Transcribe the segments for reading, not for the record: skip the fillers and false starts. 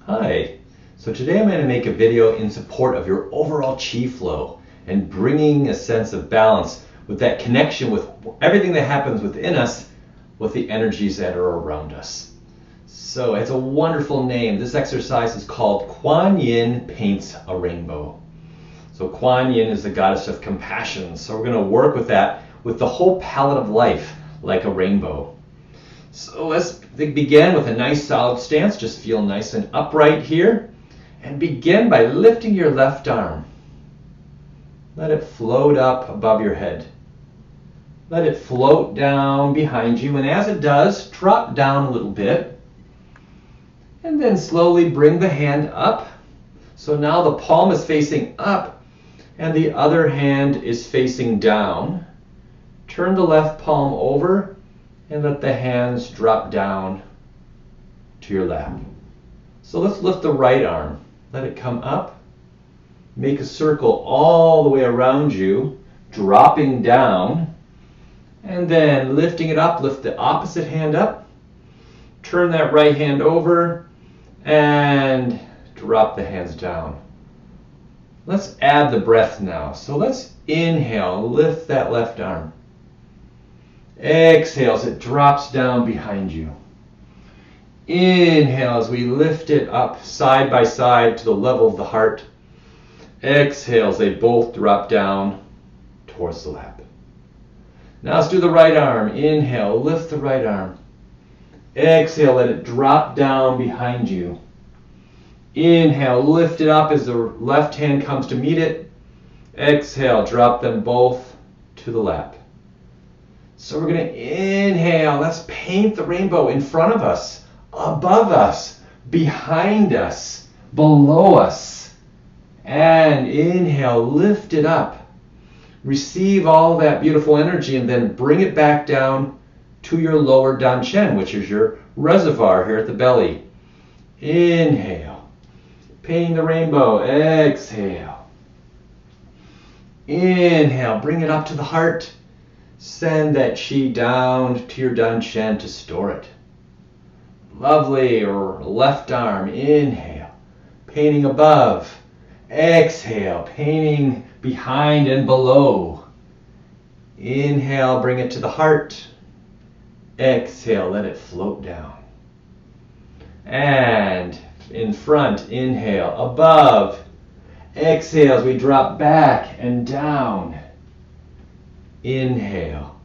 Hi, so today I'm going to make a video in support of your overall chi flow and bringing a sense of balance with that connection with everything that happens within us with the energies that are around us. So it's a wonderful name. This exercise is called Kuan Yin Paints a Rainbow. So Kuan Yin is the goddess of compassion. So we're going to work with that with the whole palette of life like a rainbow. So let's begin with a nice solid stance. Just feel nice and upright here. And begin by lifting your left arm. Let it float up above your head. Let it float down behind you. And as it does, drop down a little bit. And then slowly bring the hand up. So now the palm is facing up and the other hand is facing down. Turn the left palm over and let the hands drop down to your lap. So let's lift the right arm. Let it come up. Make a circle all the way around you, dropping down. And then lifting it up, lift the opposite hand up. Turn that right hand over and drop the hands down. Let's add the breath now. So let's inhale, lift that left arm. Exhale as it drops down behind you. Inhale as we lift it up side by side to the level of the heart. Exhale as they both drop down towards the lap. Now let's do the right arm. Inhale, lift the right arm. Exhale, let it drop down behind you. Inhale, lift it up as the left hand comes to meet it. Exhale, drop them both to the lap. So we're going to inhale. Let's paint the rainbow in front of us, above us, behind us, below us. And inhale, lift it up. Receive all that beautiful energy and then bring it back down to your lower danchen, which is your reservoir here at the belly. Inhale. Painting the rainbow. Exhale. Inhale. Bring it up to the heart. Send that chi down to your danchen to store it. Lovely. Or left arm. Inhale. Painting above. Exhale. Painting behind and below. Inhale. Bring it to the heart. Exhale. Let it float down. And in front. Inhale. Above. Exhale as we drop back and down. Inhale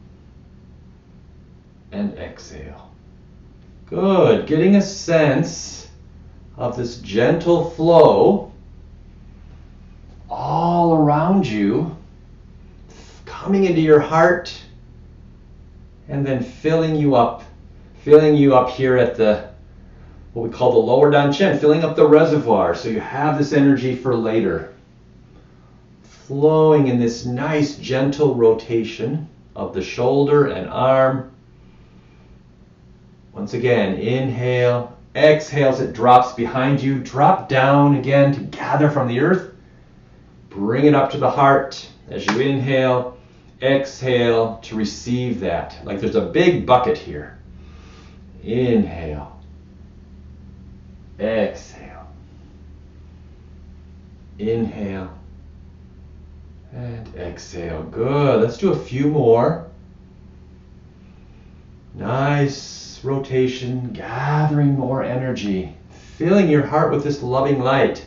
and exhale. Good. Getting a sense of this gentle flow all around you, coming into your heart and then filling you up here at the what we call the lower danchen, filling up the reservoir so you have this energy for later. Flowing in this nice gentle rotation of the shoulder and arm. Once again, inhale, exhale as it drops behind you. Drop down again to gather from the earth. Bring it up to the heart as you inhale, exhale to receive that. Like there's a big bucket here. Inhale, exhale, inhale, and exhale. Good. Let's do a few more. Nice rotation, gathering more energy, filling your heart with this loving light,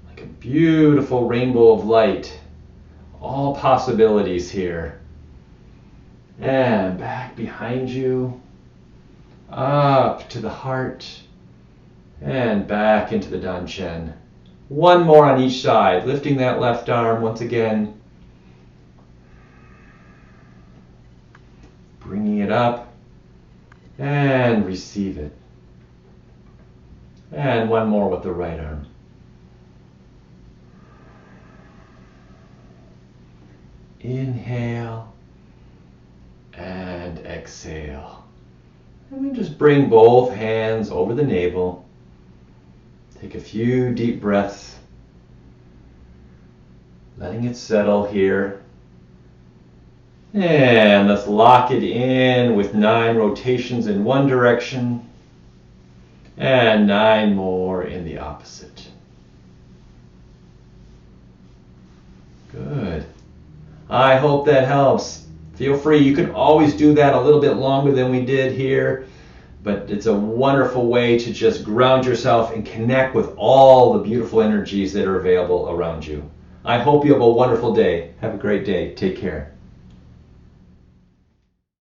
like a beautiful rainbow of light. All possibilities here. And back behind you, up to the heart, and back into the danchen. One more on each side, lifting that left arm once again. Bringing it up and receive it. And one more with the right arm. Inhale and exhale. And then just bring both hands over the navel. Take a few deep breaths, letting it settle here. And let's lock it in with 9 rotations in one direction And 9 more in the opposite. Good. I hope that helps. Feel free. You can always do that a little bit longer than we did here, but it's a wonderful way to just ground yourself and connect with all the beautiful energies that are available around you. I hope you have a wonderful day. Have a great day. Take care.